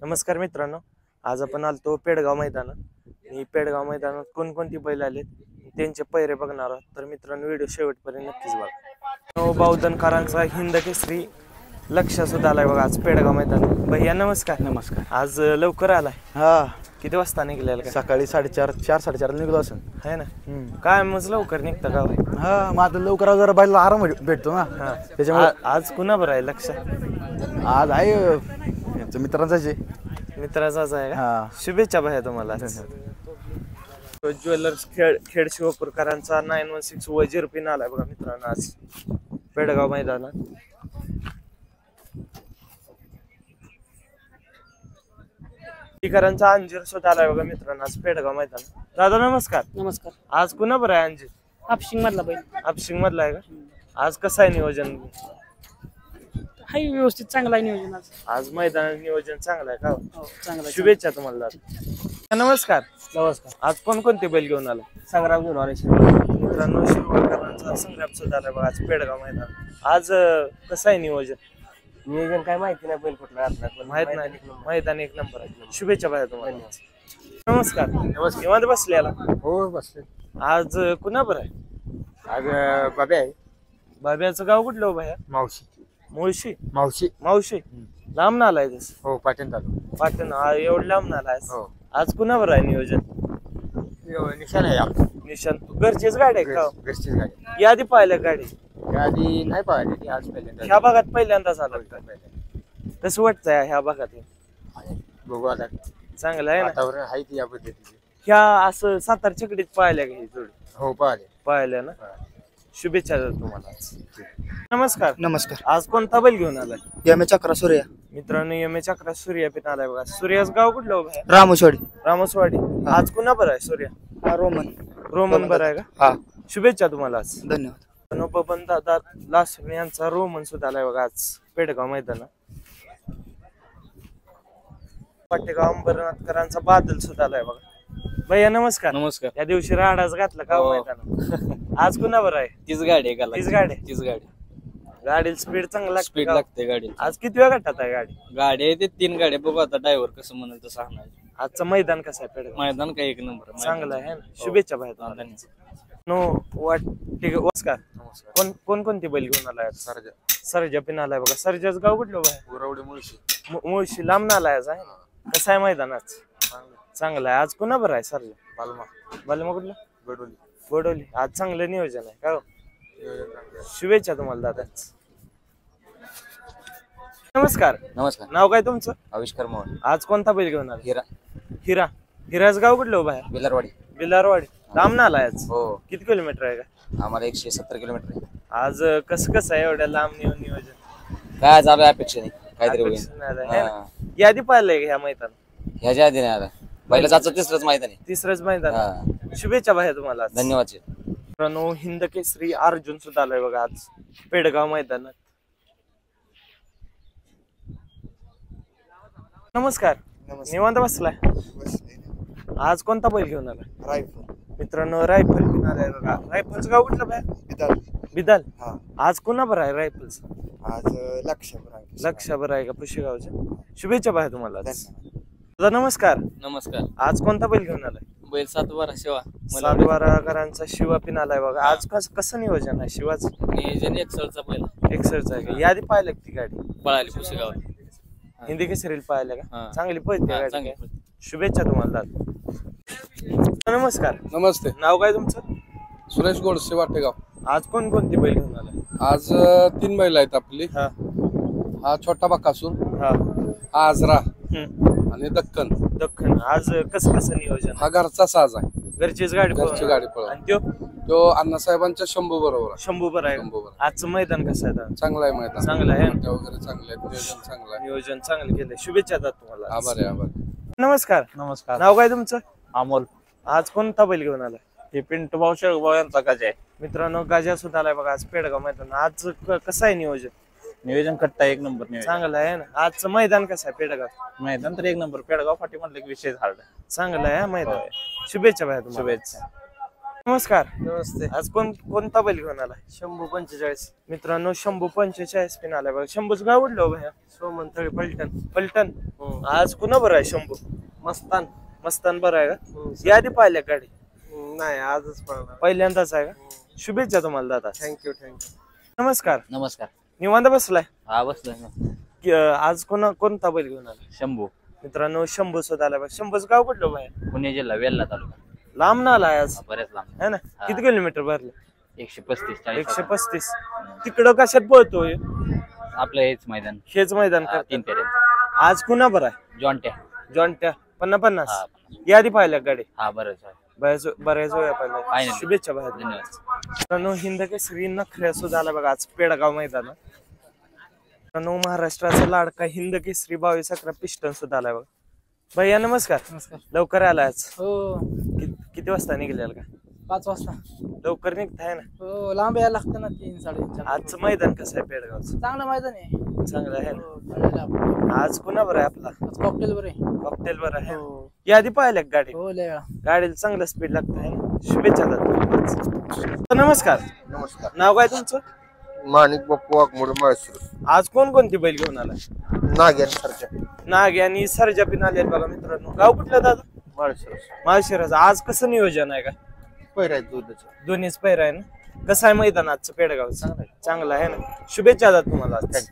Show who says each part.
Speaker 1: नमस्कार मित्रांनो, आज आपण आलतो पेडगाव मैदानात. आणि पेडगाव मैदानात कोणकोणती बैल आलेत त्यांचे पैरे बघणार आहोत. तर मित्रांनो व्हिडिओ शेवटपर्यंत नक्कीच बघा. बावधनकरांचा हिंद केसरी लक्ष सुद्धा आलाय बघा आज पेडगाव मैदानात. भैया नमस्कार.
Speaker 2: नमस्कार.
Speaker 1: आज लवकर आलाय?
Speaker 2: हा,
Speaker 1: किती वाजता निघलेला का?
Speaker 2: सकाळी 4:30 निघलो असं
Speaker 1: आहे ना. काय मग लवकर निघता का?
Speaker 2: हा, मग आता लवकर जरा बैला आराम भेटतो ना. त्याच्यामुळे
Speaker 1: आज कुणा बरं आहे लक्ष?
Speaker 2: आज आहे मित्रांचाच आहे.
Speaker 1: मित्राचाच आहे का?
Speaker 2: हा,
Speaker 1: शुभेच्छा भैया तुम्हाला. ज्वेलर्स खेड शिवपूरकरांचा 916 वजीर पिन आलाय बघा मित्रांनो आज पेडगाव मैदानात. करांचा अंजीर सुद्धा आलाय बघा मित्रांनो आज पेडगाव मैदानात. दादा नमस्कार.
Speaker 3: नमस्कार.
Speaker 1: आज कुणा बरं आहे अंजीर?
Speaker 3: आपशिंग मधला बैल.
Speaker 1: आपशिंग मधला आहे का? आज कसं आहे नियोजन?
Speaker 3: हाय, व्यवस्थित चांगला आहे नियोजन आज.
Speaker 1: आज मैदानात नियोजन चांगलं आहे का?
Speaker 3: हो, चांगला.
Speaker 1: शुभेच्छा तुम्हाला दादा. नमस्कार.
Speaker 3: नमस्कार.
Speaker 1: आज कोणकोणते बैल घेऊन आला?
Speaker 3: संग्राम घेऊन आले.
Speaker 1: मित्रांनो शिवकरांचा संग्राम सुद्धा आलाय बघा आज पेडगाव मैदान. आज कसं आहे नियोजन?
Speaker 3: नियोजन काय माहिती नाही बैल कुठला आपला,
Speaker 1: माहित नाही. मैदान एक नंबर आहे. शुभेच्छा भाई तुम्हाला. नमस्कार. निवांत बसलेला?
Speaker 2: हो बसले.
Speaker 1: आज कुणा बरं आहे?
Speaker 2: आज बाबे आहे.
Speaker 1: बाब्याचं गाव कुठलं भाया?
Speaker 2: मावशी.
Speaker 1: मुळशी.
Speaker 2: मावशी.
Speaker 1: मावशी लांब ना आलाय तस?
Speaker 2: हो, पाटण चालू.
Speaker 1: पाटण एवढं लांब ना आलाय.
Speaker 2: हो.
Speaker 1: आज कुणा बरं आहे नियोजन?
Speaker 2: निशाण आहे.
Speaker 1: निशांत घरचीच गाडी आहे का?
Speaker 2: घरचीच गाडी.
Speaker 1: यादी पाहिलं गाडी?
Speaker 2: आधी नाही पाहिली, आज पहिल्यांदा.
Speaker 1: ह्या भागात पहिल्यांदाच आला का? कसं वाटतंय ह्या भागात?
Speaker 2: बघू आता.
Speaker 1: चांगलं आहे ना
Speaker 2: वातावरण आहे ती या पद्धतीचे.
Speaker 1: ह्या असं सातार चकडीत पाहिल्या का ही जोडी?
Speaker 2: हो, पाहिले.
Speaker 1: पाहिल्या ना. शुभेच्छा तुम्हाला. नमस्कार.
Speaker 2: नमस्कार.
Speaker 1: आज कोणता बैल घेऊन आलाय?
Speaker 2: यमे चक्र सूर्य.
Speaker 1: मित्रांनो यमे चक्रा सूर्य पिन आलाय बघा. सूर्याच गाव कुठलं भाई?
Speaker 2: रामोसवाडी.
Speaker 1: रामसवाडी. आज कुणा बरं आहे सूर्य?
Speaker 2: रोमन.
Speaker 1: रोमन बरं आहे का?
Speaker 2: हा.
Speaker 1: शुभेच्छा तुम्हाला आज.
Speaker 2: धन्यवाद.
Speaker 1: बबन दादा लासुन यांचा रोमन सुद्धा आलाय बघा आज पेडगाव मैदानात. पाटेगाव अंबरनाथकरांचा बादल सुद्धा आलाय बघा. भैया नमस्कार.
Speaker 4: नमस्कार.
Speaker 1: या दिवशी राडाच घातला का
Speaker 4: हो.
Speaker 1: मैदानात? आज कुणा बरं आहे?
Speaker 4: तीच गाडी आहे.
Speaker 1: तीच गाडी?
Speaker 4: तीच गाडी.
Speaker 1: गाडीला स्पीड चांगला
Speaker 4: स्पीड लागते गाडी.
Speaker 1: आज किती वेळ गटात आहे गाडी?
Speaker 4: गाडी आहे ते 3 गाड्या. बघू आता ड्रायव्हर कसं म्हणेल तसं आणायचं.
Speaker 1: आजचं मैदान कसं आहे पेडगाव?
Speaker 4: मैदान काय एक नंबर
Speaker 1: चांगलं आहे ना. शुभेच्छा भाई तुम्हाला. नो वाट ठीक आहे. नमस्कार. कोणती बैल घेऊन आलाय?
Speaker 2: सरजा.
Speaker 1: सरजा पिन आलाय बघा. सरजाच गाव कुठलं बाय?
Speaker 2: उरवडे मुळशी.
Speaker 1: मुळशी लांब नाला आहे. कसं आहे मैदान आज? चांगलं आहे. आज कुणा बरं आहे सरजा?
Speaker 2: बालमा.
Speaker 1: बालमा कुठलं?
Speaker 2: गडोली.
Speaker 1: गोडवली. आज चांगलं नियोजन आहे का? शुभेच्छा तुम्हाला दादा. नमस्कार.
Speaker 4: नमस्कार.
Speaker 1: नाव काय तुमचं?
Speaker 4: आविष्कार मोहन.
Speaker 1: आज कोणता बैल घेऊन आला?
Speaker 4: हिरा.
Speaker 1: हिरा. हिराच गाव कुठलं बाय?
Speaker 4: बिलारवाडी.
Speaker 1: बिलारवाडी. लांब नाला आहे आज?
Speaker 4: हो.
Speaker 1: किती किलोमीटर आहे का?
Speaker 4: आम्हाला 170 किलोमीटर आहे.
Speaker 1: आज कसं आहे एवढ्या लांब नियोजन?
Speaker 4: काय चालू आहे? अपेक्षा नाही काहीतरी होईल.
Speaker 1: अपेक्षा नाही आहे ना? यादी पाहिलंय का ह्या मैदान?
Speaker 4: ह्याच्या आधी नाही आता. पहिलं जायचं तिसरंच मैदान आहे.
Speaker 1: तिसरंच मैदान.
Speaker 4: हा.
Speaker 1: शुभेच्छा भाई तुम्हाला आज.
Speaker 4: धन्यवाद.
Speaker 1: मित्रांनो हिंद केसरी अर्जुन सुद्धा आलाय बघा आज पेडगाव मैदानात. नमस्कार. निवांत बसलाय? आज कोणता बैल घेऊन आलाय?
Speaker 2: रायफल.
Speaker 1: मित्रांनो रायफल घेऊन आलाय बघा. रायफलचं गाव कुठलं बाय?
Speaker 2: बिदाल.
Speaker 1: बिदाल.
Speaker 2: हा.
Speaker 1: आज कोणा बरं आहे रायफलच?
Speaker 2: आज
Speaker 1: लक्ष बरं आहे का पुशेगावचं? शुभेच्छा भाई तुम्हाला आज. दादा नमस्कार.
Speaker 4: नमस्कार.
Speaker 1: आज कोणता बैल घेऊन आलाय?
Speaker 4: बैल 7-12 शिवा.
Speaker 1: सातबाराकरांचा शिवा पिन आलाय बघा. आज कसं नियोजन आहे शिवाचं?
Speaker 4: नियोजन एकसरचा पहिला.
Speaker 1: एक्सरच आहे का? यादी पाहिलं ती गाडी?
Speaker 4: पळाली पुसेगाव.
Speaker 1: हिंदी केसरीला पाहिलं का?
Speaker 4: हा.
Speaker 1: चांगली पळते गाडी.
Speaker 4: चांगली.
Speaker 1: शुभेच्छा तुम्हाला दादा. नमस्कार.
Speaker 5: नमस्ते.
Speaker 1: नाव काय तुमचं?
Speaker 5: सुरेश गोडसे, वाटेगाव.
Speaker 1: आज कोणती बैल घेऊन आलाय?
Speaker 5: आज 3 बैल आहेत आपली.
Speaker 1: हा.
Speaker 5: हा छोटा बकासूर,
Speaker 1: हा.
Speaker 5: आजरा
Speaker 1: हम्म.
Speaker 5: आणि दक्कन.
Speaker 1: दख्खन. आज कसं नियोजन?
Speaker 5: हा घरचा साज आहे.
Speaker 1: घरचीच गाडी
Speaker 5: घरची
Speaker 1: पळवणार.
Speaker 5: गाडी पळव.
Speaker 1: आणि त्यो
Speaker 5: तो अण्णासाहेबांच्या शंभू बरोबर आहे.
Speaker 1: शंभू बरं आहे.
Speaker 5: शंभू बरोबर.
Speaker 1: आजचं मैदान कसं आहे?
Speaker 5: चांगला आहे मैदान.
Speaker 1: चांगलं आहे.
Speaker 5: मोठ्या वगैरे चांगले आहेत. नियोजन चांगलं आहे.
Speaker 1: नियोजन चांगलं केलंय. शुभेच्छा दादा तुम्हाला.
Speaker 5: आभार आहे. आभार.
Speaker 1: नमस्कार.
Speaker 4: नमस्कार.
Speaker 1: नाव काय तुमचं?
Speaker 4: अमोल.
Speaker 1: आज कोणता बैल घेऊन आलाय?
Speaker 4: हे पिंटू भाऊ शेळगाव यांचा गाजा आहे.
Speaker 1: मित्रांनो गाजा सुद्धा आलाय बघा आज पेडगाव मैदान. आज कसं आहे नियोजन?
Speaker 4: नियोजन कट्टा एक नंबर. नियोजन
Speaker 1: चांगलं आहे ना. आजचं मैदान कसं आहे पेडगाव?
Speaker 4: मैदान तर एक नंबर. पेडगाव फाटी म्हटलं की विषय झाला.
Speaker 1: चांगलं आहे मैदान. शुभेच्छा भाई तुम्हाला.
Speaker 4: शुभेच्छा.
Speaker 1: नमस्कार.
Speaker 2: नमस्ते.
Speaker 1: आज कोणता बैल घेऊन आला?
Speaker 2: शंभू 45.
Speaker 1: मित्रांनो शंभू 45 पिन आलाय बघा. शंभूच गाव उडलो भैया.
Speaker 2: सोमंतळी पलटण.
Speaker 1: पलटण. आज कुणा बरं आहे शंभू?
Speaker 2: मस्तान.
Speaker 1: मस्तान बरं आहे का? यादी पाहिल्या गाडी
Speaker 2: नाही आजच पळणार.
Speaker 1: पहिल्यांदाच आहे का? शुभेच्छा तुम्हाला दादा.
Speaker 2: थँक्यू.
Speaker 1: नमस्कार.
Speaker 4: नमस्कार.
Speaker 1: निवांत बसलाय?
Speaker 4: हा बसलोय ना.
Speaker 1: आज कोणता बैल घेऊन आला?
Speaker 4: शंभू
Speaker 1: मित्रांनो शंभू सुद्धा आला बघा. शंभूच गाव कुठलं बाहेर?
Speaker 4: पुणे जिल्हा वेल्हा तालुका.
Speaker 1: लांब ना आलाय आज
Speaker 4: बऱ्याच लांब.
Speaker 1: है ना? किती किलोमीटर भरले?
Speaker 4: 135 40.
Speaker 1: 135. तिकडं कशात पळतोय?
Speaker 4: आपलं हेच मैदान.
Speaker 1: हेच मैदान
Speaker 4: हा,
Speaker 1: करतं.
Speaker 4: 3 फेऱ्यांचं.
Speaker 1: आज कुणा बरं आहे?
Speaker 4: जॉन्ट्या.
Speaker 1: जॉन्ट्या 50-50.
Speaker 4: हा
Speaker 1: यादी पाहिल्या गाडी
Speaker 4: हा बरंच आहे.
Speaker 1: बऱ्याच वेळा पाहिल्या.
Speaker 4: Final.
Speaker 1: शुभेच्छा बाहेर.
Speaker 4: धन्यवाद.
Speaker 1: मित्रांनो हिंद केसरी नखऱ्या सुद्धा आला बघा आज पेडगाव मैदान. मित्रांनो महाराष्ट्राचा लाडका हिंद केसरी 22-11 पिस्टन सुद्धा आलाय बघा. भैया नमस्कार.
Speaker 3: नमस्कार.
Speaker 1: लवकर आला आज.
Speaker 3: हो
Speaker 1: किती वाजता निघालेल का?
Speaker 3: 5 वाजता.
Speaker 1: लवकर निघताय ना?
Speaker 3: हो लांब यायला लागतं ना 3-3:30.
Speaker 1: आजचं मैदान कसं आहे पेडगावचं?
Speaker 3: चांगलं मैदान आहे.
Speaker 1: चांगलं आहे ना?
Speaker 3: हो, पळायला आपण.
Speaker 1: आज कुणा बरं आहे आपला?
Speaker 3: आज कॉकटेल बरं आहे.
Speaker 1: कॉकटेल बरं आहे.
Speaker 3: हो
Speaker 1: यादी पाहिल्या का गाडी?
Speaker 3: हो लय वेळा.
Speaker 1: गाडीला चांगलं स्पीड लागतं आहे ना? शुभेच्छा दादा. नमस्कार.
Speaker 5: नमस्कार.
Speaker 1: नाव काय तुमचं?
Speaker 5: माणिक बाप्पू वाघमोड माळशिरस.
Speaker 1: आज कोणती बैल घेऊन आला?
Speaker 5: नाग्यान सरच्या
Speaker 1: नाग आणि सरजा पिन आले बघा मित्रांनो. गाव कुठलं दादा?
Speaker 5: माळशिरस.
Speaker 1: माळशिरस. आज कसं नियोजन आहे का?
Speaker 5: पहिला दुधाचं.
Speaker 1: दोन्हीच पैर आहे ना? कसं आहे मैदान आजचं पेडगावचं? चांगलं आहे ना? शुभेच्छा दादा तुम्हाला आज.